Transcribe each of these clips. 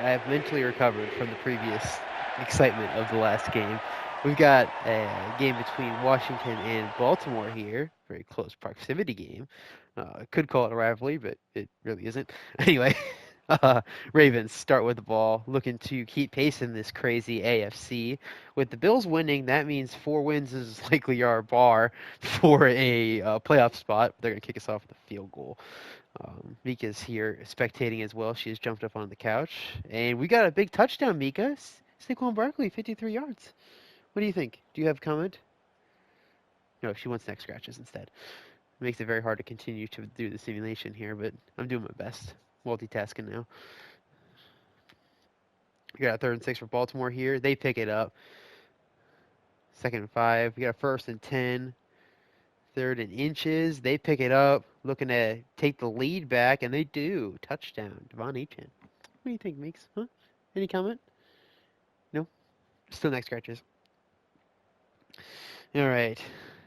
I have mentally recovered from the previous excitement of the last game. We've got a game between Washington and Baltimore here, very close proximity game. Could call it a rivalry, but it really isn't. Anyway, uh, Ravens start with the ball, looking to keep pace in this crazy AFC. With the Bills winning, that means 4 wins is likely our bar for a playoff spot. They're going to kick us off with a field goal. Mika's here spectating as well. She has jumped up on the couch. And we got a big touchdown, Mika. Saquon Barkley, 53 yards. What do you think? Do you have a comment? No, she wants neck scratches instead. It makes it very hard to continue to do the simulation here, but I'm doing my best. Multitasking now. We got a 3rd and 6 for Baltimore here. They pick it up. 2nd and 5. We got a 1st and 10. 3rd and inches. They pick it up. Looking to take the lead back, and they do. Touchdown. Devon Achane. What do you think, Meeks? Huh? Any comment? No? Still neck scratches. All right.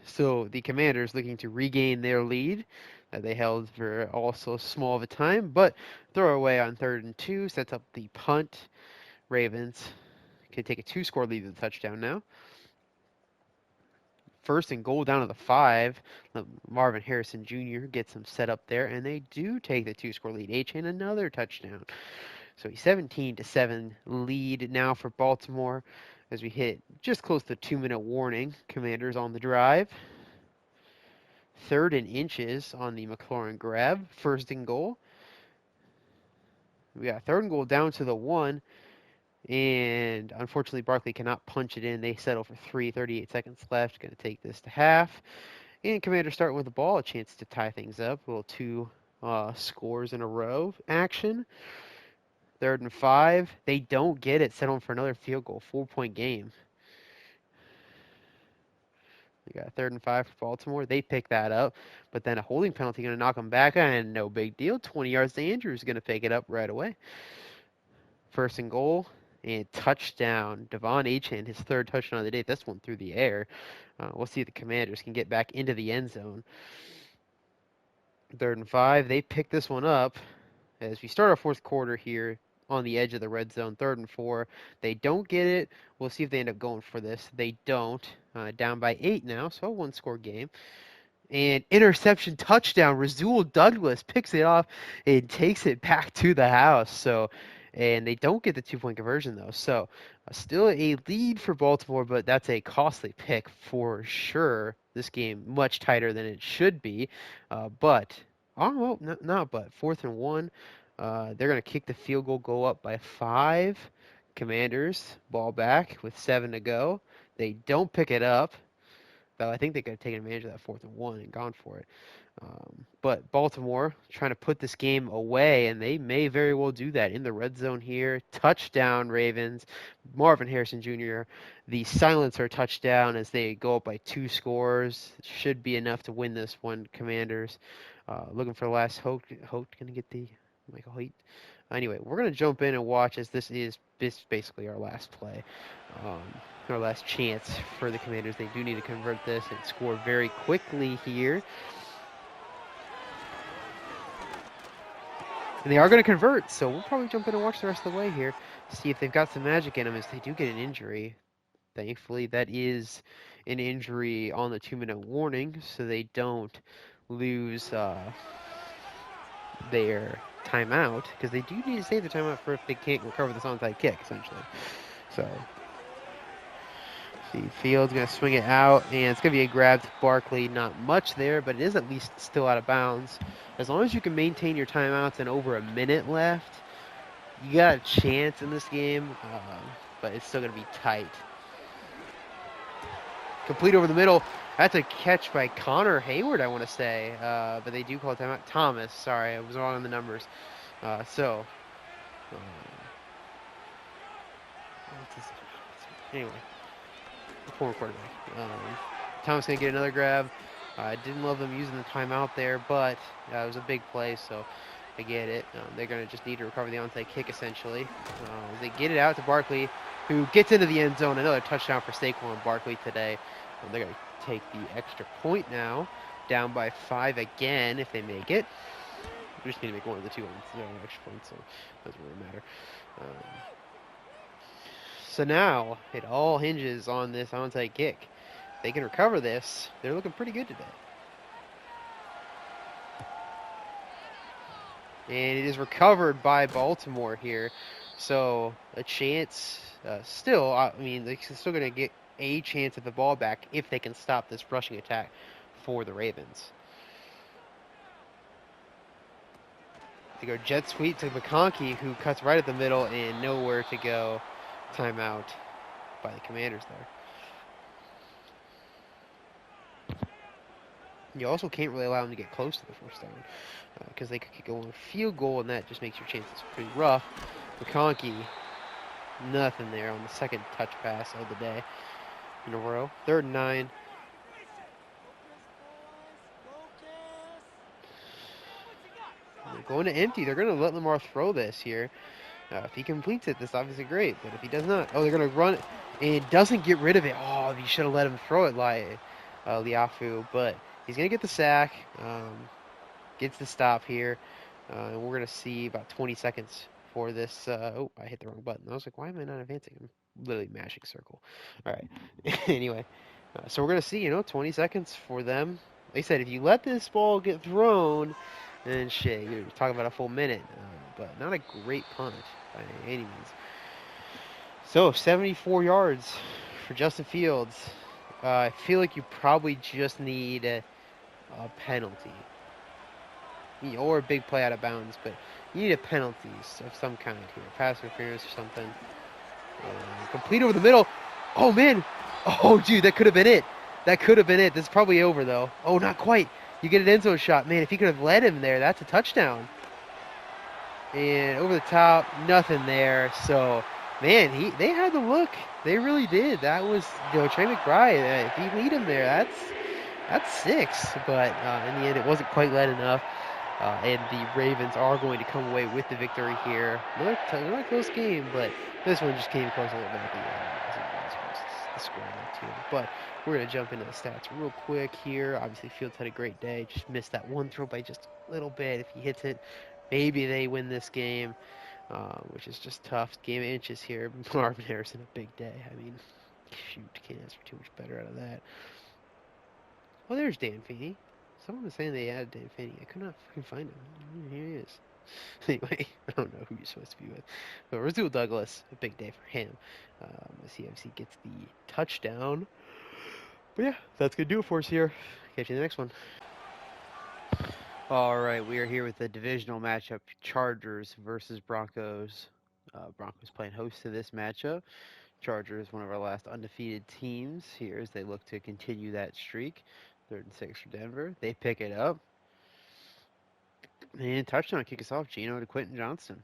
So the Commanders looking to regain their lead that they held for also small of a time, but throw away on 3rd and 2, sets up the punt. Ravens can take a 2-score lead with a touchdown now. 1st and goal down to the 5. Marvin Harrison Jr. gets them set up there, and they do take the 2-score lead. Achane another touchdown. So a 17-7 lead now for Baltimore as we hit just close to the 2-minute warning. Commanders on the drive. 3rd and inches on the McLaurin grab. 1st and goal. We got 3rd and goal down to the 1. And unfortunately, Barkley cannot punch it in. They settle for 38 seconds left. Going to take this to half. And Commanders starting with the ball. A chance to tie things up. A little 2 scores in a row action. 3rd and 5. They don't get it. Settling for another field goal. 4-point game. We got 3rd and 5 for Baltimore. They pick that up, but then a holding penalty going to knock them back, and no big deal. 20 yards to Andrews going to pick it up right away. 1st and goal and touchdown. Devon Achane, his 3rd touchdown of the day. This one through the air. We'll see if the Commanders can get back into the end zone. 3rd and 5. They pick this one up as we start our 4th quarter here on the edge of the red zone. 3rd and 4. They don't get it. We'll see if they end up going for this. They don't. Down by 8 now, so a 1-score game. And interception touchdown. Rasul Douglas picks it off and takes it back to the house. And they don't get the 2-point conversion though. So still a lead for Baltimore, but that's a costly pick for sure. This game much tighter than it should be. But 4th and 1. They're going to kick the field goal, go up by 5. Commanders, ball back with 7 to go. They don't pick it up, though I think they could have taken advantage of that 4th and 1 and gone for it. But Baltimore trying to put this game away, and they may very well do that in the red zone here. Touchdown, Ravens. Marvin Harrison Jr., the silencer touchdown as they go up by 2 scores. Should be enough to win this one, Commanders. Looking for the last Hope going to get the Michael Hoyt. Anyway, we're going to jump in and watch as this is basically our last play. Our last chance for the Commanders. They do need to convert this and score very quickly here. And they are going to convert, so we'll probably jump in and watch the rest of the way here. See if they've got some magic in them as they do get an injury. Thankfully, that is an injury on the 2-minute warning, so they don't lose their timeout, because they do need to save the timeout for if they can't recover this onside kick, essentially. So, see, Fields going to swing it out, and it's going to be a grab to Barkley. Not much there, but it is at least still out of bounds. As long as you can maintain your timeouts and over a minute left, you got a chance in this game, but it's still going to be tight. Complete over the middle. That's a catch by Connor Hayward, I want to say, but they do call it timeout. Thomas, sorry, I was wrong on the numbers. Anyway, former quarterback. Thomas going to get another grab. I didn't love them using the timeout there, but it was a big play, so I get it. They're going to just need to recover the onside kick, essentially. They get it out to Barkley, who gets into the end zone. Another touchdown for Saquon Barkley today. They're going to take the extra point now, down by 5 again if they make it. We just need to make one of the 2 extra points, so it doesn't really matter. So now it all hinges on this onside kick. If they can recover this, they're looking pretty good today. And it is recovered by Baltimore here. So a chance still, I mean, they're still going to get a chance at the ball back if they can stop this rushing attack for the Ravens. They go jet sweep to McConkey, who cuts right at the middle and nowhere to go. Timeout by the Commanders there. You also can't really allow them to get close to the first down because they could go on a field goal, and that just makes your chances pretty rough. McConkey, nothing there on the second touch pass of the day in a row. 3rd and 9. They're going to empty. They're going to let Lamar throw this here. If he completes it, that's obviously great. But if he does not, they're going to run it and doesn't get rid of it. Oh, you should have let him throw it, Liafu. But he's going to get the sack. Gets the stop here. And we're going to see about 20 seconds for this. Oh, I hit the wrong button. I was like, why am I not advancing? I'm literally mashing circle. All right. Anyway, so we're going to see, 20 seconds for them. Like I said, if you let this ball get thrown, then shit, you're talking about a full minute. But not a great punt by any means. So, 74 yards for Justin Fields. I feel like you probably just need a penalty. Or a big play out of bounds, but you need a penalty of some kind here. Pass interference or something. Complete over the middle. Oh, man. Oh, dude, that could have been it. That could have been it. This is probably over, though. Oh, not quite. You get an end zone shot. Man, if he could have led him there, that's a touchdown. And over the top, nothing there. So, man, they had the look. They really did. That was, Trey McBride. If you lead him there, that's 6. But in the end, it wasn't quite led enough. And the Ravens are going to come away with the victory here. Another close game, but this one just came close a little bit at the end. The score there too. But we're going to jump into the stats real quick here. Obviously, Fields had a great day. Just missed that one throw by just a little bit. If he hits it, maybe they win this game, which is just tough. Game of inches here. Marvin Harrison, a big day. I mean, shoot, can't ask for too much better out of that. Oh, there's Dan Feeney. Someone was saying they had Dan Finney. I could not fucking find him. Here he is. Anyway, I don't know who you're supposed to be with. But Rasul Douglas, a big day for him. As he obviously gets the touchdown. But yeah, that's going to do it for us here. Catch you in the next one. All right, we are here with the divisional matchup, Chargers versus Broncos. Broncos playing host to this matchup. Chargers, one of our last undefeated teams here as they look to continue that streak. 3rd and 6 for Denver. They pick it up. And touchdown, kick us off, Geno to Quentin Johnston.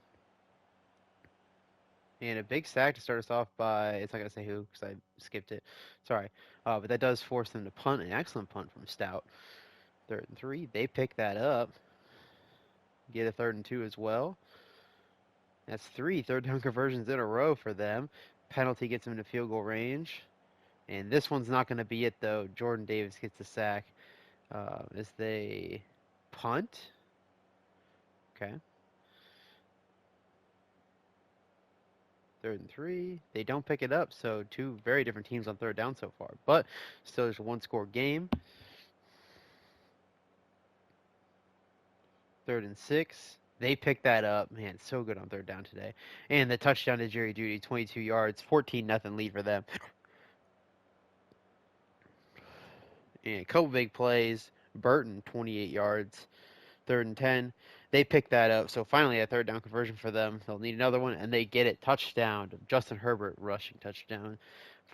And a big sack to start us off by, it's not going to say who because I skipped it. Sorry. But that does force them to punt. An excellent punt from Stout. 3rd and 3. They pick that up. Get a 3rd and 2 as well. That's 3 third down conversions in a row for them. Penalty gets them into field goal range. And this one's not going to be it, though. Jordan Davis gets the sack as they punt. Okay. 3rd and 3. They don't pick it up, so 2 very different teams on 3rd down so far. But still, there's a 1-score game. 3rd and 6. They pick that up. Man, so good on 3rd down today. And the touchdown to Jerry Jeudy, 22 yards, 14-0 lead for them. And a couple big plays. Burton, 28 yards. 3rd and 10. They pick that up. So finally, a 3rd down conversion for them. They'll need another one, and they get it. Touchdown. Justin Herbert rushing touchdown.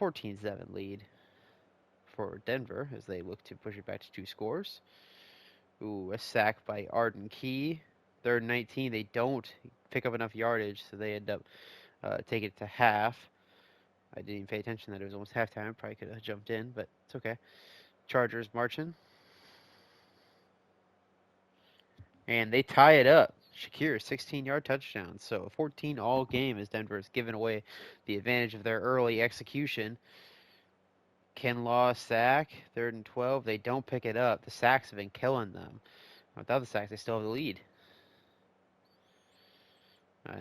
14-7 lead for Denver as they look to push it back to 2 scores. Ooh, a sack by Arden Key. 3rd and 19. They don't pick up enough yardage, so they end up taking it to half. I didn't even pay attention that it was almost halftime. Probably could have jumped in, but it's okay. Chargers marching. And they tie it up. Shakir, 16-yard touchdown. So 14 all game as Denver has given away the advantage of their early execution. Kinlaw sack, 3rd and 12. They don't pick it up. The sacks have been killing them. Without the sacks, they still have the lead.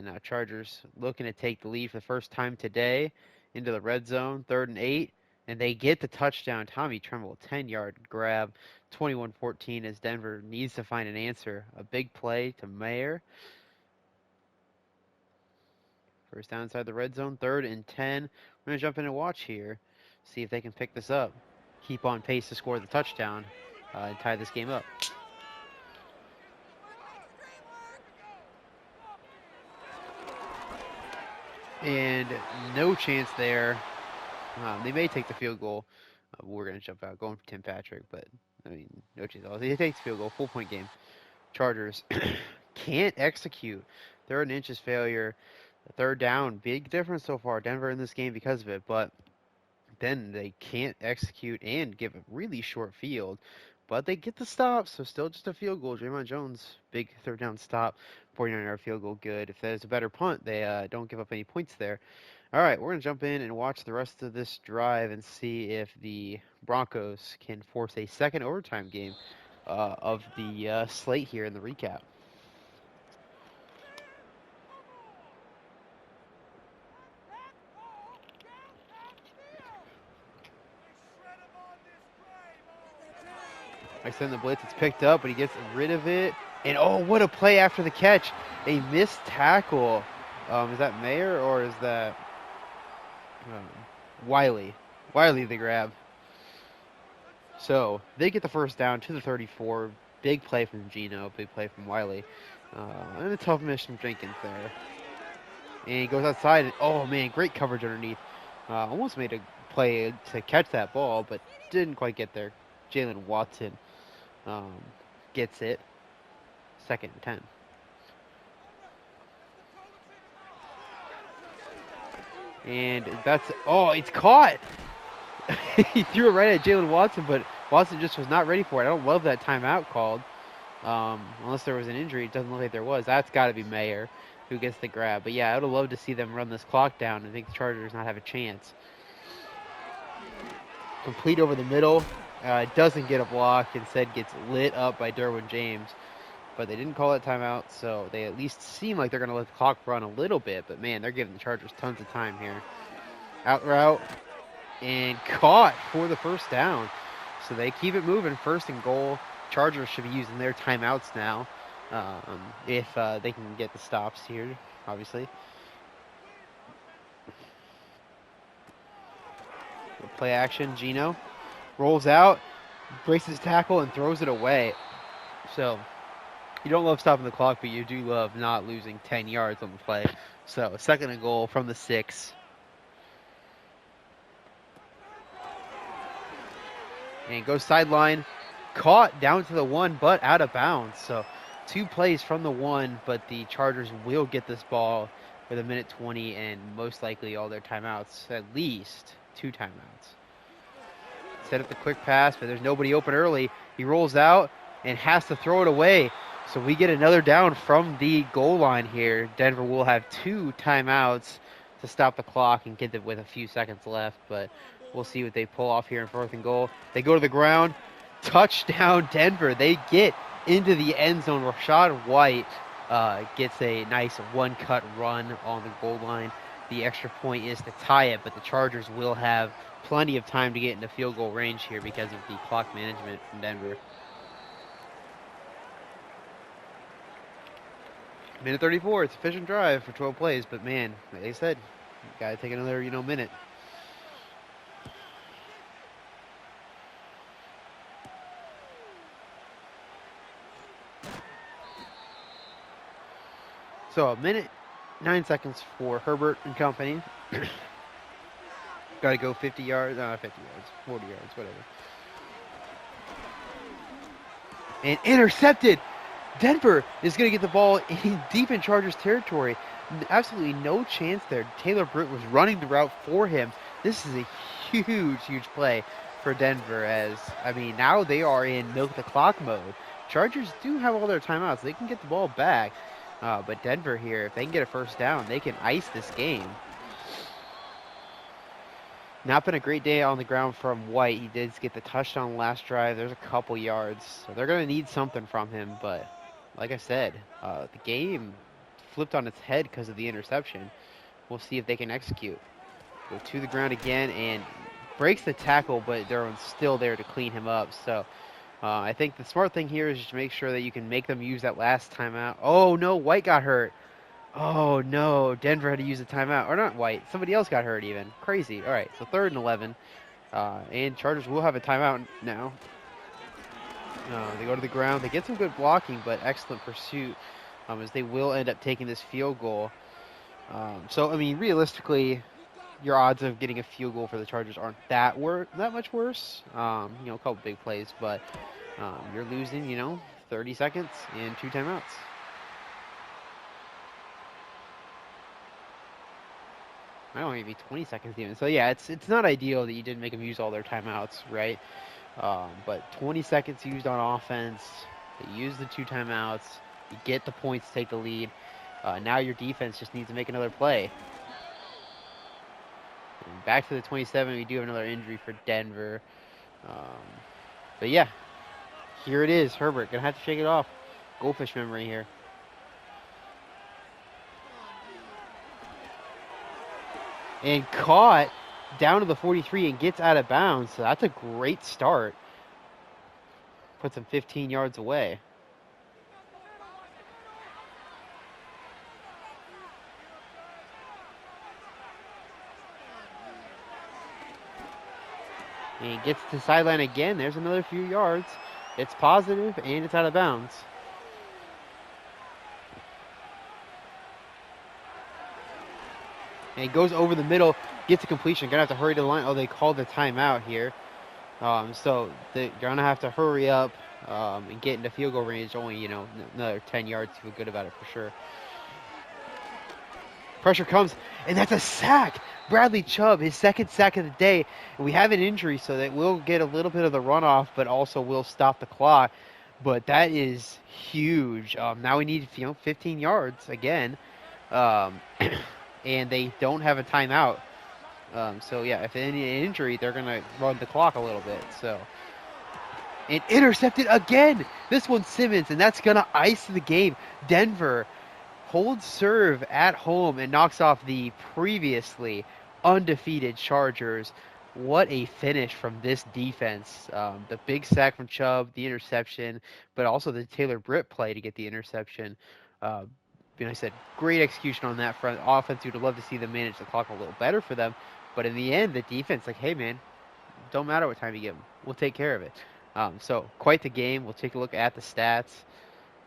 Now Chargers looking to take the lead for the first time today. into the red zone, 3rd and 8, and they get the touchdown. Tommy Tremble, 10-yard grab, 21-14 as Denver needs to find an answer. A big play to Mayer. First down inside the red zone, 3rd and 10. We're going to jump in and watch here, see if they can pick this up. Keep on pace to score the touchdown and tie this game up. And no chance there. They may take the field goal. We're going to jump out, going for Tim Patrick, but I mean, no chance. They take the field goal, full-point game. Chargers can't execute. 3rd and inches failure. 3rd down, big difference so far. Denver in this game because of it, but then they can't execute and give a really short field. But they get the stop, so still just a field goal. Draymond Jones, big 3rd down stop, 49-yard field goal, good. If there's a better punt, they don't give up any points there. All right, we're going to jump in and watch the rest of this drive and see if the Broncos can force a second overtime game of the slate here in the recap. I send the blitz, it's picked up, but he gets rid of it. And oh, what a play after the catch. A missed tackle. Is that Mayer or is that Wiley? Wiley the grab. So they get the first down to the 34. Big play from Gino, big play from Wiley. And a tough miss from Jenkins there. And he goes outside. And, oh, man, great coverage underneath. Almost made a play to catch that ball, but didn't quite get there. Jalen Watson gets it. 2nd and 10. And that's, oh, it's caught. He threw it right at Jalen Watson, but Watson just was not ready for it. I don't love that timeout called. Unless there was an injury. It doesn't look like there was. That's got to be Mayer who gets the grab. But yeah, I would have loved to see them run this clock down. I think the Chargers not have a chance. Complete over the middle. Doesn't get a block. Instead gets lit up by Derwin James. But they didn't call that timeout, so they at least seem like they're going to let the clock run a little bit. But man, they're giving the Chargers tons of time here. Out route. And caught for the first down. So they keep it moving. 1st and goal. Chargers should be using their timeouts now if they can get the stops here, obviously. Play action. Gino rolls out, breaks his tackle, and throws it away. So you don't love stopping the clock, but you do love not losing 10 yards on the play. So 2nd and goal from the 6. And goes sideline, caught down to the 1, but out of bounds. So 2 plays from the 1, but the Chargers will get this ball with 1:20 and most likely all their timeouts, at least 2 timeouts. Set up the quick pass, but there's nobody open early. He rolls out and has to throw it away. So we get another down from the goal line here. Denver will have 2 timeouts to stop the clock and get it with a few seconds left, but we'll see what they pull off here in 4th and goal. They go to the ground. Touchdown, Denver. They get into the end zone. Rashad White gets a nice one-cut run on the goal line. The extra point is to tie it, but the Chargers will have plenty of time to get into field goal range here because of the clock management from Denver. 1:34. It's a efficient drive for 12 plays, but man, like I said, got to take another, minute. So 1:09 for Herbert and company. Got to go 50 yards, 50 yards, 40 yards, whatever. And intercepted. Denver is going to get the ball deep in Chargers territory. Absolutely no chance there. Taylor Britt was running the route for him. This is a huge play for Denver as, now they are in milk the clock mode. Chargers do have all their timeouts. They can get the ball back. But Denver here, if they can get a first down, they can ice this game. Not been a great day on the ground from White. He did get the touchdown last drive. There's a couple yards. So they're going to need something from him. But like I said, the game flipped on its head because of the interception. We'll see if they can execute. Go to the ground again and breaks the tackle, but they're still there to clean him up. So I think the smart thing here is just to make sure that you can make them use that last timeout. Oh no, White got hurt. Oh no, Denver had to use a timeout. Or not White, somebody else got hurt even. Crazy. All right, so 3rd and 11. And Chargers will have a timeout now. They go to the ground. They get some good blocking, but excellent pursuit as they will end up taking this field goal. So, I mean, realistically, your odds of getting a field goal for the Chargers aren't that much worse. A couple big plays, but you're losing, 30 seconds and 2 timeouts. I don't maybe 20 seconds even. So yeah, it's not ideal that you didn't make them use all their timeouts, right? But 20 seconds used on offense. They use the 2 timeouts. You get the points to take the lead. Now your defense just needs to make another play. And back to the 27. We do have another injury for Denver. But yeah, here it is. Herbert gonna have to shake it off. Goldfish memory here. And caught down to the 43 and gets out of bounds. So that's a great start. Puts him 15 yards away. And he gets to the sideline again. There's another few yards. It's positive and it's out of bounds. And he goes over the middle, gets a completion. Gonna have to hurry to the line. Oh, they called the timeout here. So they're gonna have to hurry up and get into field goal range. Only another 10 yards. Feel good about it for sure. Pressure comes, and that's a sack. Bradley Chubb, his 2nd sack of the day. And we have an injury, so that will get a little bit of the runoff, but also will stop the clock. But that is huge. Now we need 15 yards again. And they don't have a timeout. So yeah, if any injury, they're gonna run the clock a little bit. So, and intercepted again. This one's Simmons, and that's gonna ice the game. Denver holds serve at home and knocks off the previously undefeated Chargers. What a finish from this defense. The big sack from Chubb, the interception, but also the Taylor Britt play to get the interception. I said, great execution on that front. Offense, you'd love to see them manage the clock a little better for them. But in the end, the defense, like, hey, man, don't matter what time you give them. We'll take care of it. So quite the game. We'll take a look at the stats.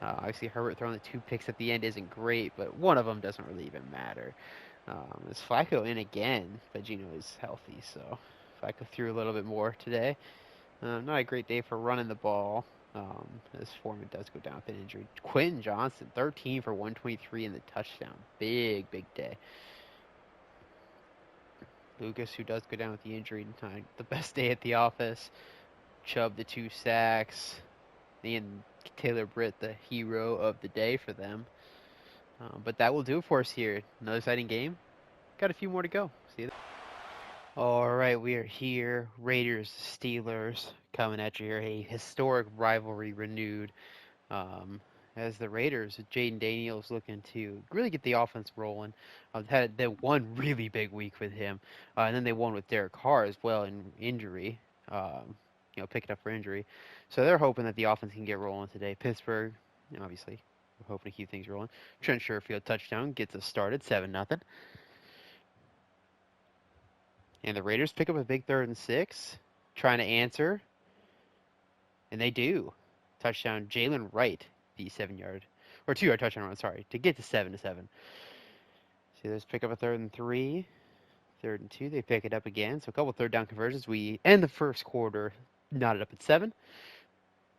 Obviously, Herbert throwing the 2 picks at the end isn't great, but one of them doesn't really even matter. Is Flacco in again? But Gino is healthy, so Flacco threw a little bit more today. Not a great day for running the ball. As Foreman does go down with an injury. Quentin Johnson, 13 for 123 in the touchdown. Big day. Lucas, who does go down with the injury, the best day at the office. Chubb, the 2 sacks. And Taylor Britt, the hero of the day for them. But that will do it for us here. Another exciting game. Got a few more to go. See you. All right, we are here. Raiders, Steelers coming at you here. A historic rivalry renewed. As the Raiders, Jaden Daniels looking to really get the offense rolling. Had that one really big week with him, and then they won with Derek Carr as well in injury. Picking up for injury. So they're hoping that the offense can get rolling today. Pittsburgh, obviously, we're hoping to keep things rolling. Trent Sherfield touchdown gets us started, 7-0. And the Raiders pick up a big 3rd and 6, trying to answer, and they do. Touchdown, Jalen Wright, the 7-yard, or 2-yard touchdown run, sorry, to get to 7-7. See, let's pick up a 3rd and 3, 3rd and 2. They pick it up again. So a couple 3rd down conversions. We end the first quarter knotted up at 7.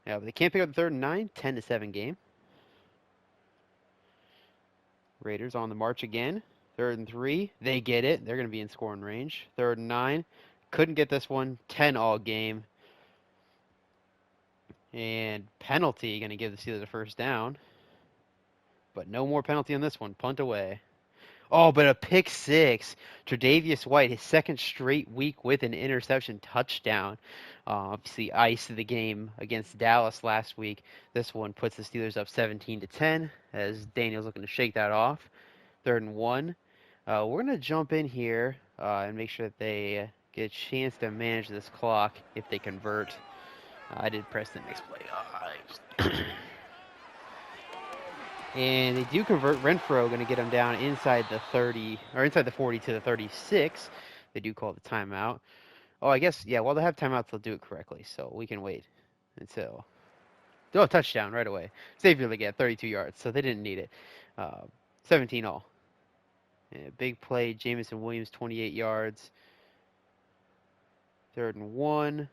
Yeah, but they can't pick up the 3rd and 9. 10-7 game. Raiders on the march again. 3rd and 3. They get it. They're going to be in scoring range. 3rd and 9. Couldn't get this one. 10 all game. And penalty going to give the Steelers a 1st down. But no more penalty on this one. Punt away. Oh, but a pick 6. Tre'Davious White, his 2nd straight week with an interception touchdown. Obviously, iced the game against Dallas last week. This one puts the Steelers up 17-10 as Daniel's looking to shake that off. 3rd and 1. We're going to jump in here. and make sure that they get a chance to manage this clock if they convert. I did press the next play. And they do convert. Renfro going to get them down inside the 30, or inside the 40 to the 36. They do call the timeout. Oh, I guess, yeah, while they have timeouts, they'll do it correctly. So we can wait until. Oh, touchdown right away. Xavier Leggett, 32 yards. So they didn't need it. 17 all. Yeah, big play. Jamison Williams, 28 yards. 3rd and 1.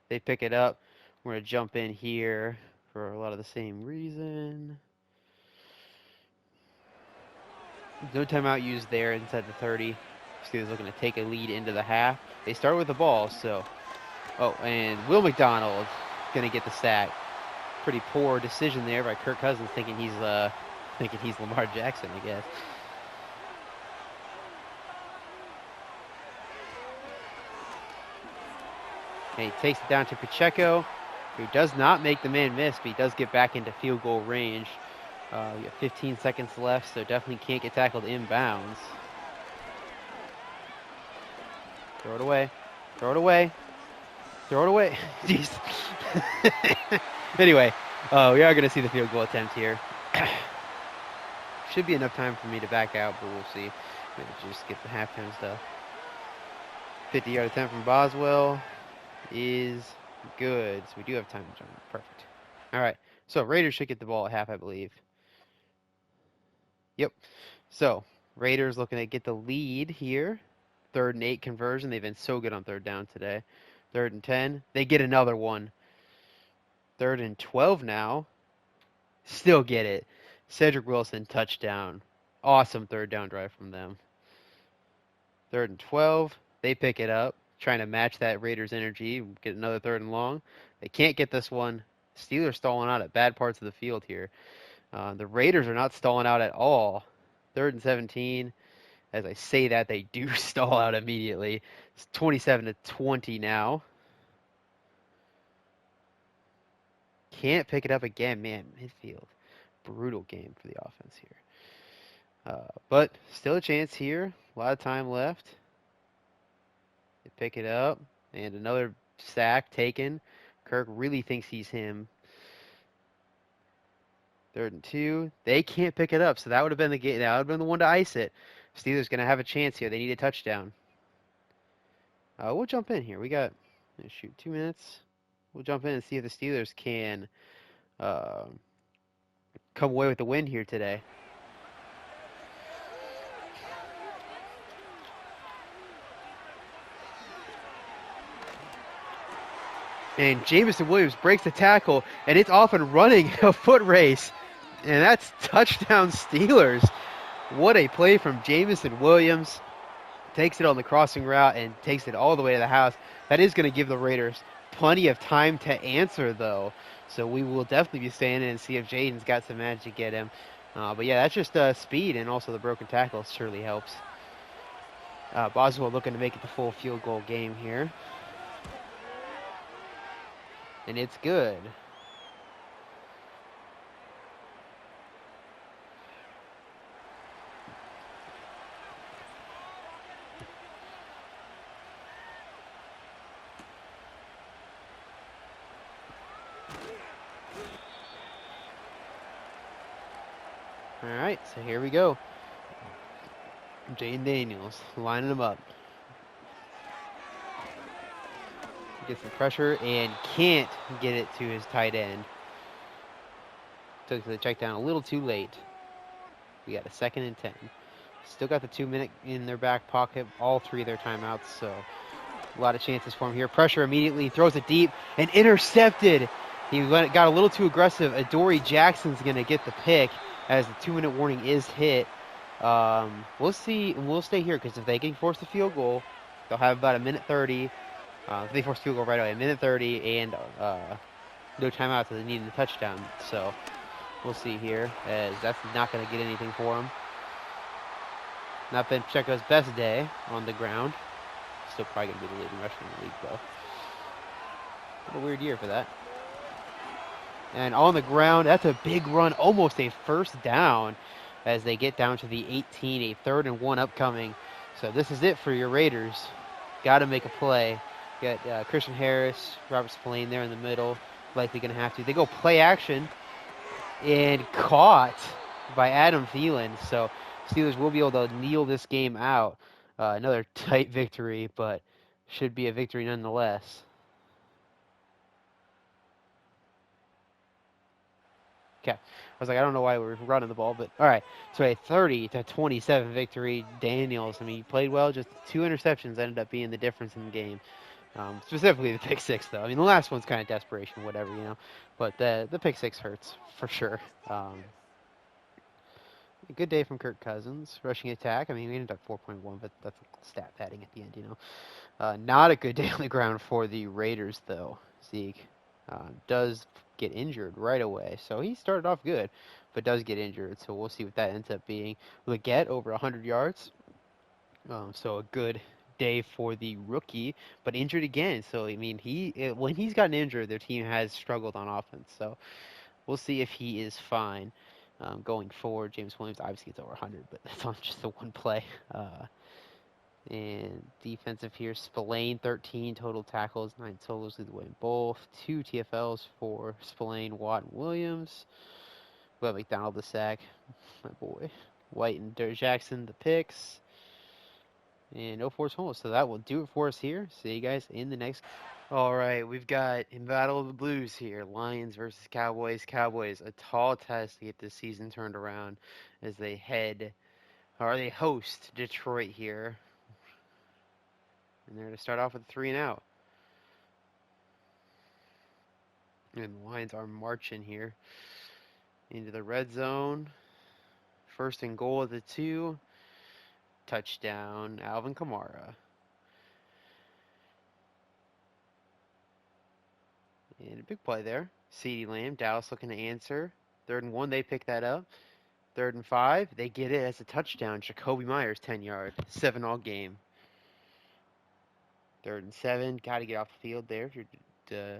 They pick it up. We're going to jump in here for a lot of the same reason. No timeout used there inside the 30. Steelers looking to take a lead into the half. They start with the ball, so. Oh, and Will McDonald going to get the sack. Pretty poor decision there by Kirk Cousins, thinking he's Lamar Jackson, I guess. And he takes it down to Pacheco, who does not make the man miss, but he does get back into field goal range. We got 15 seconds left, so definitely can't get tackled inbounds. Throw it away. Throw it away. Throw it away. Jeez. Anyway, we are going to see the field goal attempt here. Should be enough time for me to back out, but we'll see. Maybe just get the halftime stuff. 50-yard attempt from Boswell is good. So we do have time to jump. Perfect. All right. So Raiders should get the ball at half, I believe. Yep. So Raiders looking to get the lead here. 3rd and 8 conversion. They've been so good on 3rd down today. 3rd and 10. They get another one. 3rd and 12 now. Still get it. Cedric Wilson touchdown. Awesome 3rd down drive from them. 3rd and 12. They pick it up. Trying to match that Raiders energy. Get another 3rd and long. They can't get this one. Steelers stalling out at bad parts of the field here. The Raiders are not stalling out at all. 3rd and 17. As I say that, they do stall out immediately. It's 27-20 now. Can't pick it up again. Man, midfield. Brutal game for the offense here. But still a chance here. A lot of time left. They pick it up. And another sack taken. Kirk really thinks he's him. 3rd and 2. They can't pick it up, so that would have been the game. That would have been the one to ice it. Steelers going to have a chance here. They need a touchdown. We'll jump in here. We got, 2 minutes. We'll jump in and see if the Steelers can come away with the win here today. And Jamison Williams breaks the tackle, and it's off and running, a foot race. And that's touchdown Steelers. What a play from Jamison Williams. Takes it on the crossing route and takes it all the way to the house. That is going to give the Raiders plenty of time to answer, though. So we will definitely be staying in and see if Jaden's got some magic to get him. But yeah, that's just speed, and also the broken tackle surely helps. Boswell looking to make it the full field goal game here. And it's good. All right, so here we go. Jaden Daniels lining them up. Gets some pressure and can't get it to his tight end. Took the check down a little too late. We got a 2nd and 10. Still got the 2 minute in their back pocket, all 3 of their timeouts, so a lot of chances for him here. Pressure immediately, throws it deep, and intercepted. He got a little too aggressive. Adoree Jackson's going to get the pick as the 2 minute warning is hit. We'll see, and we'll stay here because if they can force the field goal, they'll have about 1:30. If they force field goal right away, 1:30, and no timeouts, so they need the touchdown. So we'll see here, as that's not going to get anything for him. Not been Pacheco's best day on the ground. Still probably going to be the leading rusher in the league, though. What a weird year for that. And on the ground, that's a big run, almost a 1st down, as they get down to the 18, a 3rd and 1 upcoming. So this is it for your Raiders. Got to make a play. Got Christian Harris, Robert Spillane there in the middle. Likely going to have to. They go play action and caught by Adam Thielen. So Steelers will be able to kneel this game out. Another tight victory, but should be a victory nonetheless. Okay. I was like, I don't know why we're running the ball, but all right. So a 30-27 victory. Daniels, I mean, he played well. Just 2 interceptions ended up being the difference in the game. Specifically the pick six, though. I mean, the last one's kind of desperation, whatever, But the pick six hurts for sure. A good day from Kirk Cousins. Rushing attack. I mean, we ended up 4.1, but that's stat padding at the end. Not a good day on the ground for the Raiders, though. Zeke does get injured right away. So he started off good, but does get injured. So we'll see what that ends up being. Leggett over 100 yards. So a good day for the rookie, but injured again. So I mean, when he's gotten injured, their team has struggled on offense. So we'll see if he is fine going forward. James Williams obviously gets over 100, but that's on just the one play. And defensive here, Spillane, 13 total tackles, 9 solos lead the way in both. 2 TFLs for Spillane, Watt, and Williams. Will McDonald the sack, my boy. White and Derek Jackson the picks. And no force fumbles. So that will do it for us here. See you guys in the next. All right, we've got in Battle of the Blues here, Lions versus Cowboys. Cowboys, a tall test to get this season turned around as they they host Detroit here. And they're going to start off with a 3-and-out. And the Lions are marching here into the red zone. First and goal at the 2. Touchdown, Alvin Kamara. And a big play there. CeeDee Lamb, Dallas looking to answer. 3rd and 1, they pick that up. 3rd and 5, they get it as a touchdown. Jacoby Myers, 10-yard, 7 all game. 3rd and 7, got to get off the field there if you're the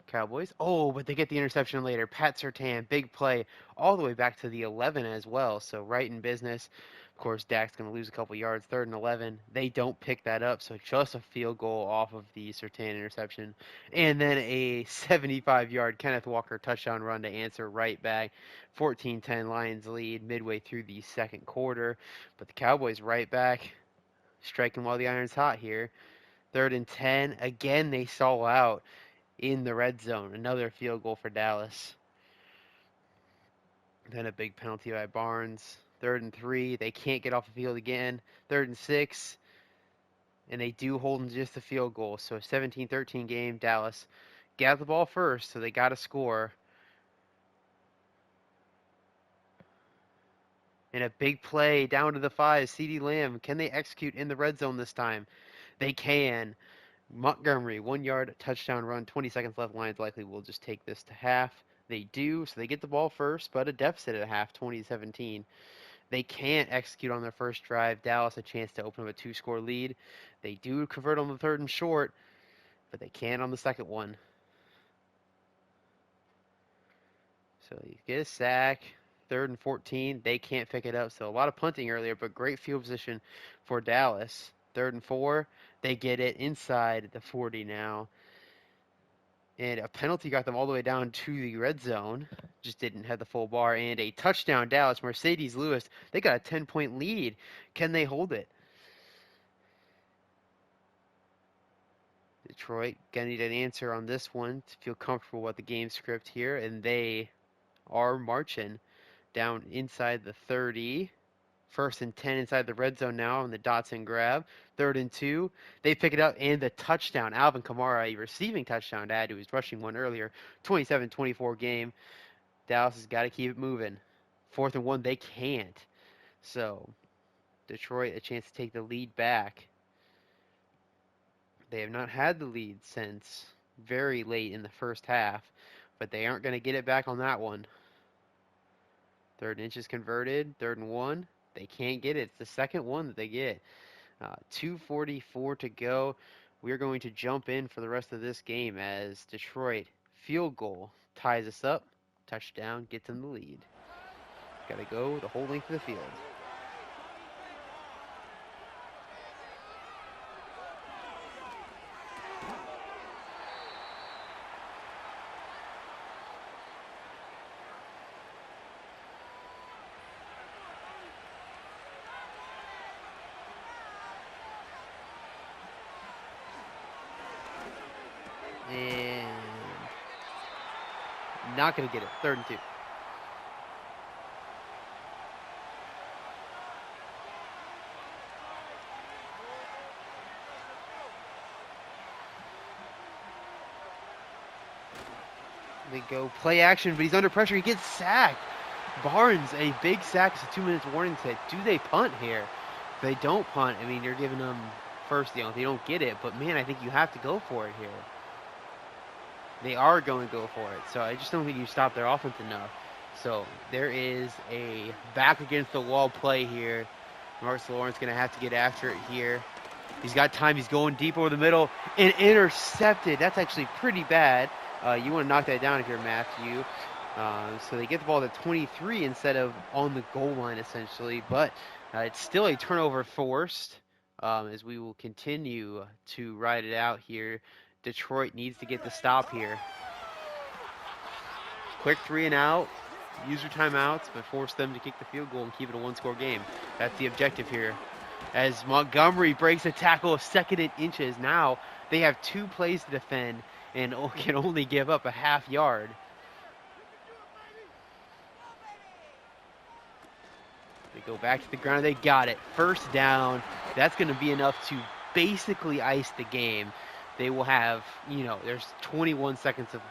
Cowboys. Oh, but they get the interception later. Pat Surtain, big play, all the way back to the 11 as well. So right in business. Of course, Dak's going to lose a couple yards. 3rd and 11, they don't pick that up. So just a field goal off of the Surtain interception. And then a 75-yard Kenneth Walker touchdown run to answer right back. 14-10 Lions lead midway through the second quarter. But the Cowboys right back, striking while the iron's hot here. 3rd and 10, again they stall out in the red zone. Another field goal for Dallas. Then a big penalty by Barnes. 3rd and 3, they can't get off the field again. 3rd and 6, and they do hold them just a field goal. So 17-13 game, Dallas got the ball first, so they got to score. And a big play down to the 5, CeeDee Lamb. Can they execute in the red zone this time? They can. Montgomery, 1-yard touchdown run, 20 seconds left. Lions likely will just take this to half. They do, so they get the ball first, but a deficit at half, 20-17. They can't execute on their first drive. Dallas a chance to open up a 2-score lead. They do convert on the 3rd and short, but they can't on the second one. So you get a sack. 3rd and 14, they can't pick it up. So a lot of punting earlier, but great field position for Dallas. 3rd and 4, they get it inside the 40 now. And a penalty got them all the way down to the red zone. Just didn't have the full bar. And a touchdown, Dallas. Mercedes Lewis, they got a 10-point lead. Can they hold it? Detroit gonna need an answer on this one to feel comfortable with the game script here. And they are marching down inside the 30. 1st and 10 inside the red zone now on the Dotson grab. 3rd and 2. They pick it up and the touchdown. Alvin Kamara, a receiving touchdown to add to his rushing one earlier. 27-24 game. Dallas has got to keep it moving. 4th and 1, they can't. So Detroit a chance to take the lead back. They have not had the lead since very late in the first half, but they aren't going to get it back on that one. 3rd and inches converted. 3rd and 1. They can't get it. It's the second one that they get. 2:44 to go. We're going to jump in for the rest of this game as Detroit field goal ties us up. Touchdown gets in the lead. Got to go the whole length of the field. not going to get it. 3rd and 2. They go play action, but he's under pressure. He gets sacked. Barnes, a big sack. It's a 2 minutes warning set. Do they punt here? If they don't punt, I mean, you're giving them first, if they don't get it. But, man, I think you have to go for it here. They are going to go for it. So I just don't think you stop their offense enough. So there is a back against the wall play here. Marcus Lawrence going to have to get after it here. He's got time. He's going deep over the middle and intercepted. That's actually pretty bad. You want to knock that down if you're Matthew. So they get the ball to 23 instead of on the goal line, essentially. But it's still a turnover forced as we will continue to ride it out here. Detroit needs to get the stop here. Quick 3 and out. Use your timeouts, but force them to kick the field goal and keep it a 1-score game. That's the objective here. As Montgomery breaks a tackle of 2nd and inches. Now they have 2 plays to defend and can only give up a half yard. They go back to the ground. They got it. 1st down. That's going to be enough to basically ice the game. They will have, there's 21 seconds of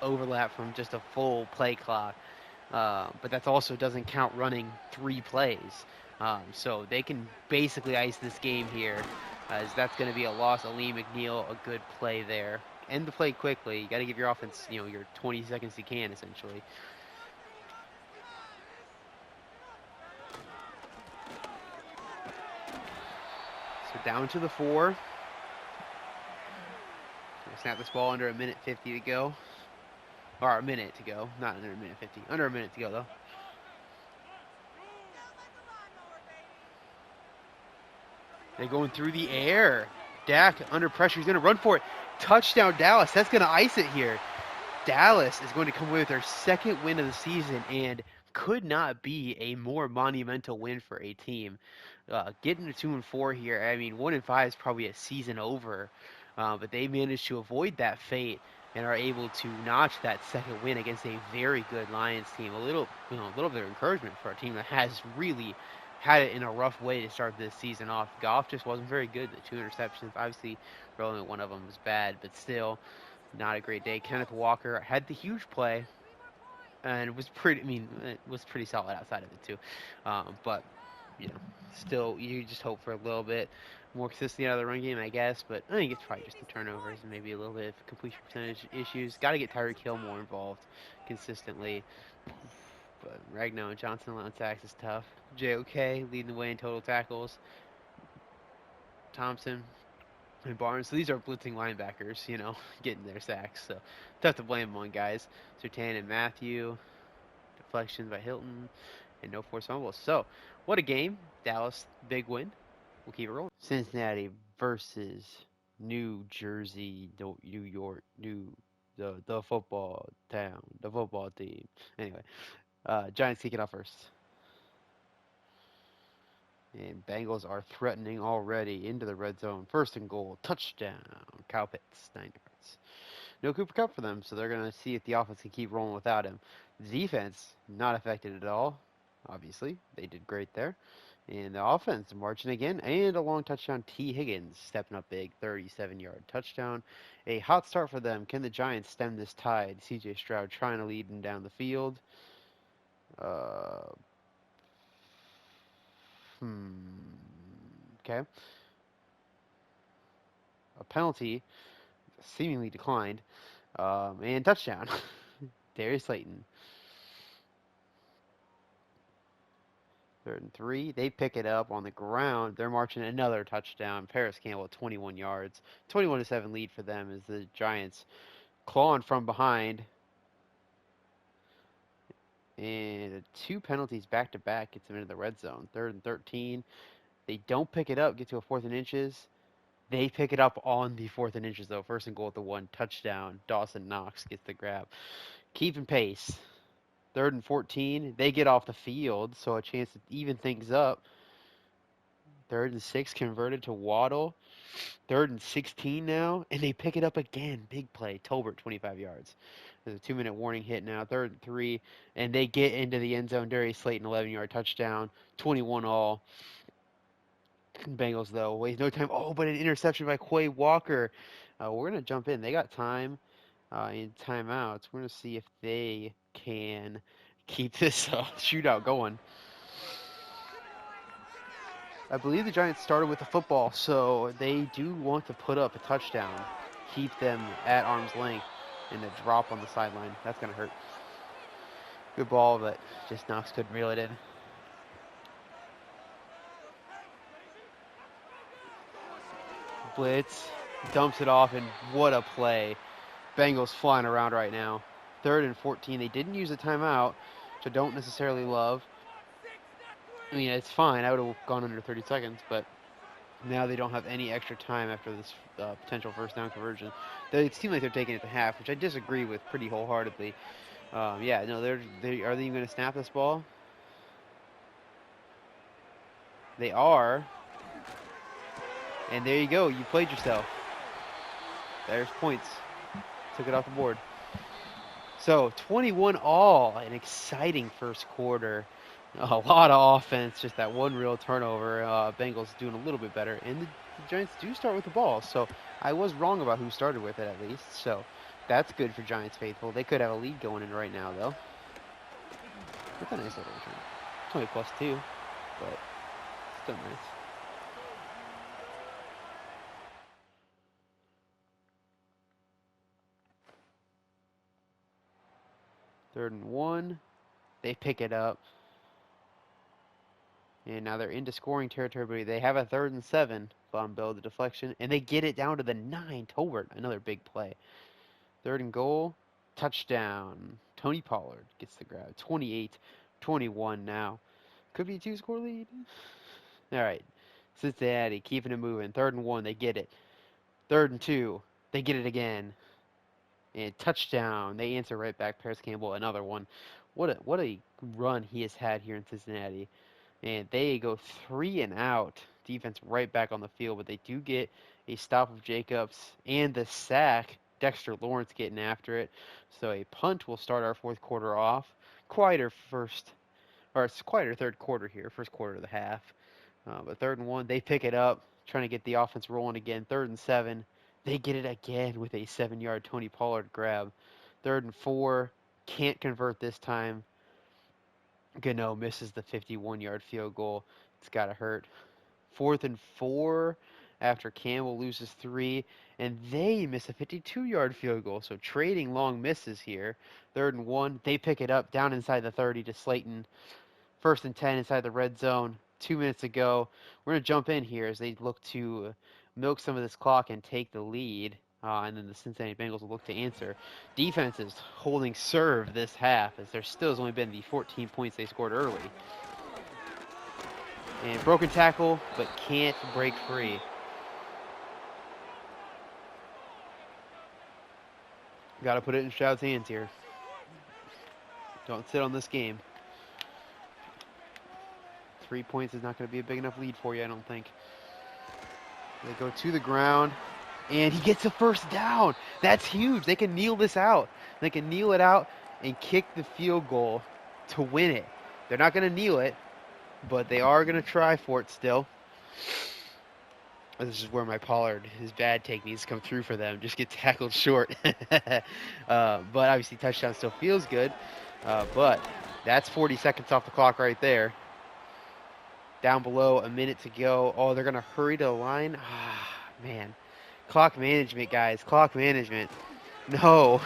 overlap from just a full play clock. But that also doesn't count running 3 plays. So they can basically ice this game here, as that's going to be a loss. Aleem McNeil, a good play there. End the play quickly. You got to give your offense, your 20 seconds you can, essentially. So down to the 4. Snap this ball under 1:50 to go. Or a minute to go. Not under 1:50. Under a minute to go, though. They're going through the air. Dak under pressure. He's going to run for it. Touchdown, Dallas. That's going to ice it here. Dallas is going to come away with their 2nd win of the season and could not be a more monumental win for a team. Getting to 2-4 here, I mean, 1-5 is probably a season over, but they managed to avoid that fate and are able to notch that 2nd win against a very good Lions team. A little bit of encouragement for a team that has really had it in a rough way to start this season off. Goff just wasn't very good. The 2 interceptions, obviously, really one of them was bad, but still not a great day. Kenneth Walker had the huge play, and it was pretty solid outside of it too. But still, you just hope for a little bit more consistency out of the run game, I guess. But I think it's probably just the turnovers and maybe a little bit of completion percentage issues. Got to get Tyreek Hill more involved consistently. But Ragnow and Johnson allowing sacks is tough. JOK leading the way in total tackles. Thompson and Barnes. So these are blitzing linebackers, getting their sacks. So tough to blame them on guys. Surtain and Matthew. Deflections by Hilton. And no forced fumbles. So what a game. Dallas, big win. We'll keep it rolling. Cincinnati versus New Jersey, New York, the football town, the football team. Anyway. Giants kick it off first. And Bengals are threatening already into the red zone. 1st and goal. Touchdown. Kyle Pitts, 9 yards. No Cooper Kupp for them, so they're going to see if the offense can keep rolling without him. The defense, not affected at all. Obviously, they did great there. And the offense marching again. And a long touchdown. T. Higgins stepping up big. 37-yard touchdown. A hot start for them. Can the Giants stem this tide? C.J. Stroud trying to lead them down the field. Okay. A penalty seemingly declined. And touchdown. Darius Slayton. 3rd and 3. They pick it up on the ground. They're marching another touchdown. Paris Campbell at 21 yards. 21-7 lead for them as the Giants clawing from behind. And 2 penalties back to back gets them into the red zone. 3rd and 13. They don't pick it up, get to a 4th and inches. They pick it up on the 4th and inches, though. 1st and goal at the 1. Touchdown. Dawson Knox gets the grab. Keeping pace. 3rd and 14. They get off the field, so a chance to even things up. 3rd and 6 converted to Waddle. 3rd and 16 now, and they pick it up again. Big play. Tolbert, 25 yards. There's a 2-minute warning hit now. 3rd and 3, and they get into the end zone. Darius Slayton, 11-yard touchdown. 21 all. Bengals, though, waste no time. Oh, but an interception by Quay Walker. We're going to jump in. They got time in timeouts. We're going to see if they can keep this shootout going. I believe the Giants started with the football, so they do want to put up a touchdown, keep them at arm's length, and a drop on the sideline. That's going to hurt. Good ball, but just Knox couldn't reel it in. Blitz, dumps it off, and what a play. Bengals flying around right now. 3rd and 14. They didn't use a timeout, which I don't necessarily love. I mean, it's fine. I would have gone under 30 seconds, but now they don't have any extra time after this potential first down conversion. It seems like they're taking it to half, which I disagree with pretty wholeheartedly. Yeah, no, are they even going to snap this ball? They are. And there you go. You played yourself. There's points. Took it off the board. So 21 all, an exciting first quarter. A lot of offense, just that one real turnover. Bengals doing a little bit better, and the Giants do start with the ball. So I was wrong about who started with it at least. So that's good for Giants faithful. They could have a lead going in right now though. That's a nice little return. It's only +2, but still nice. Third and 1. They pick it up. And now they're into scoring territory, but they have a 3rd and 7. Von Bell, the deflection. And they get it down to the 9. Tolbert, another big play. 3rd and goal. Touchdown. Tony Pollard gets the grab. 28-21 now. Could be a 2-score lead. All right. Cincinnati keeping it moving. 3rd and 1. They get it. 3rd and 2. They get it again. And touchdown. They answer right back. Paris Campbell, another one. What a run he has had here in Cincinnati. And they go 3 and out. Defense right back on the field, but they do get a stop of Jacobs and the sack. Dexter Lawrence getting after it. So a punt will start our 4th quarter off. Quieter 3rd quarter here. First quarter of the half. But 3rd and 1, they pick it up, trying to get the offense rolling again. 3rd and 7, they get it again with a 7-yard Tony Pollard grab. 3rd and 4, can't convert this time. Gano misses the 51-yard field goal. It's got to hurt. 4th and 4 after Campbell loses 3, and they miss a 52-yard field goal. So trading long misses here. 3rd and 1, they pick it up down inside the 30 to Slayton. 1st and 10 inside the red zone. 2 minutes ago. We're going to jump in here as they look to milk some of this clock and take the lead. And then the Cincinnati Bengals will look to answer. Defense is holding serve this half as there still has only been the 14 points they scored early. And broken tackle, but can't break free. Got to put it in Stroud's hands here. Don't sit on this game. 3 points is not going to be a big enough lead for you, I don't think. They go to the ground, and he gets a first down. That's huge. They can kneel this out. They can kneel it out and kick the field goal to win it. They're not going to kneel it, but they are going to try for it still. This is where my Pollard, his bad techniques come through for them. Just get tackled short. But obviously touchdown still feels good. But that's 40 seconds off the clock right there. Down below, a minute to go. Oh, they're going to hurry to the line. Ah, man. Clock management, guys. Clock management. No.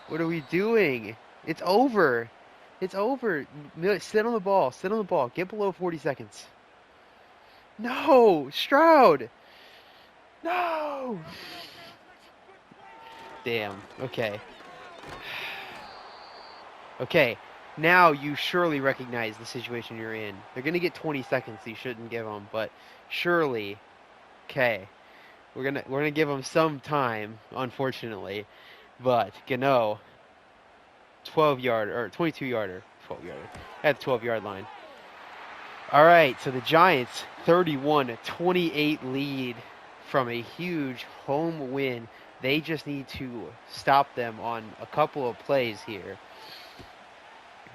What are we doing? It's over. It's over. Sit on the ball. Sit on the ball. Get below 40 seconds. No. Stroud. No. Damn. Okay. Okay. Now you surely recognize the situation you're in. They're going to get 20 seconds, so you shouldn't give them, but surely, okay, we're gonna give them some time, unfortunately, but Gano, 12-yard or 22-yarder, 12-yarder at the 12-yard line. All right, so the Giants 31-28 lead from a huge home win. They just need to stop them on a couple of plays here.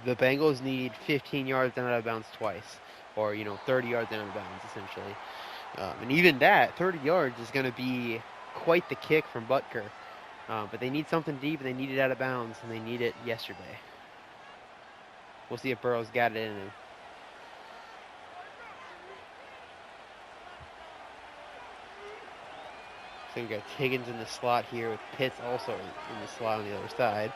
The Bengals need 15 yards down out of bounds twice, or 30 yards down out of bounds essentially. And even that 30 yards is going to be quite the kick from Butker. But they need something deep, and they need it out of bounds, and they need it yesterday. We'll see if Burrow's got it in him. So we've got Higgins in the slot here with Pitts also in the slot on the other side.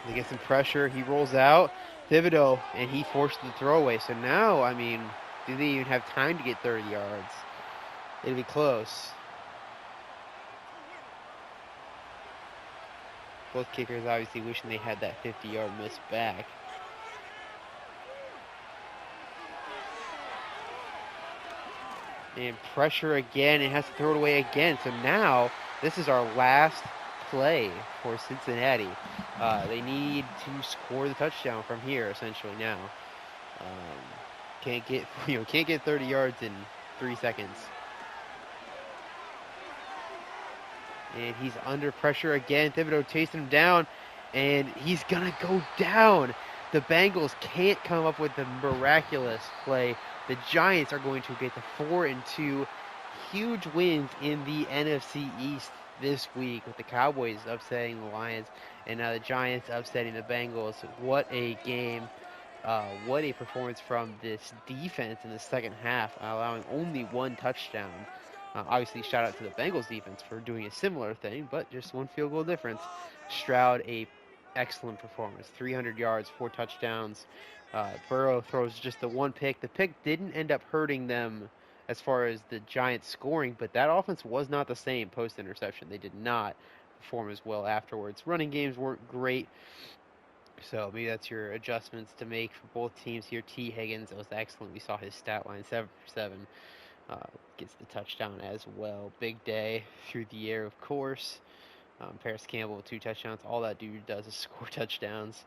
They get some pressure. He rolls out. Thibodeau, and he forced the throwaway. So now, I mean, do they even have time to get 30 yards? It'll be close. Both kickers obviously wishing they had that 50-yard miss back. And pressure again, and has to throw it away again. So now, this is our last play for Cincinnati. They need to score the touchdown from here, essentially now. Can't get 30 yards in 3 seconds. And he's under pressure again. Thibodeau chasing him down, and he's gonna go down. The Bengals can't come up with the miraculous play. The Giants are going to get the 4-2 huge wins in the NFC East this week, with the Cowboys upsetting the Lions and now the Giants upsetting the Bengals. What a game. What a performance from this defense in the second half, allowing only one touchdown. Obviously, shout out to the Bengals defense for doing a similar thing, but just one field goal difference. Stroud, a excellent performance. 300 yards, 4 touchdowns. Burrow throws just the one pick. The pick didn't end up hurting them as far as the Giants scoring, but that offense was not the same post-interception. They did not perform as well afterwards. Running games weren't great. So maybe that's your adjustments to make for both teams here. T. Higgins, that was excellent. We saw his stat line, 7 for 7. Gets the touchdown as well. Big day through the air, of course. Paris Campbell with 2 touchdowns. All that dude does is score touchdowns.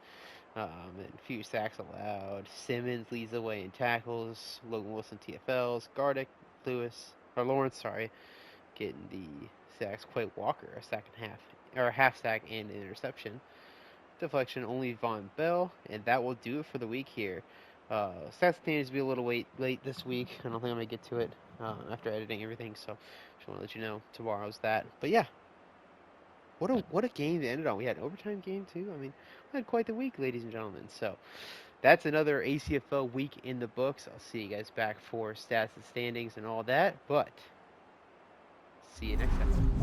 And a few sacks allowed. Simmons leads the way in tackles. Logan Wilson TFLs. Gardick, Lawrence, getting the sacks. Quay Walker, a sack and half, or a half sack and an interception. Deflection only Von Bell, and that will do it for the week here. Stats needs to be a little late this week. I don't think I'm gonna get to it after editing everything, so just want to let you know tomorrow's that. But yeah, what a game to end it on. We had an overtime game too. I mean, we had quite the week, ladies and gentlemen. So that's another ACFL week in the books. I'll see you guys back for stats and standings and all that. But see you next time.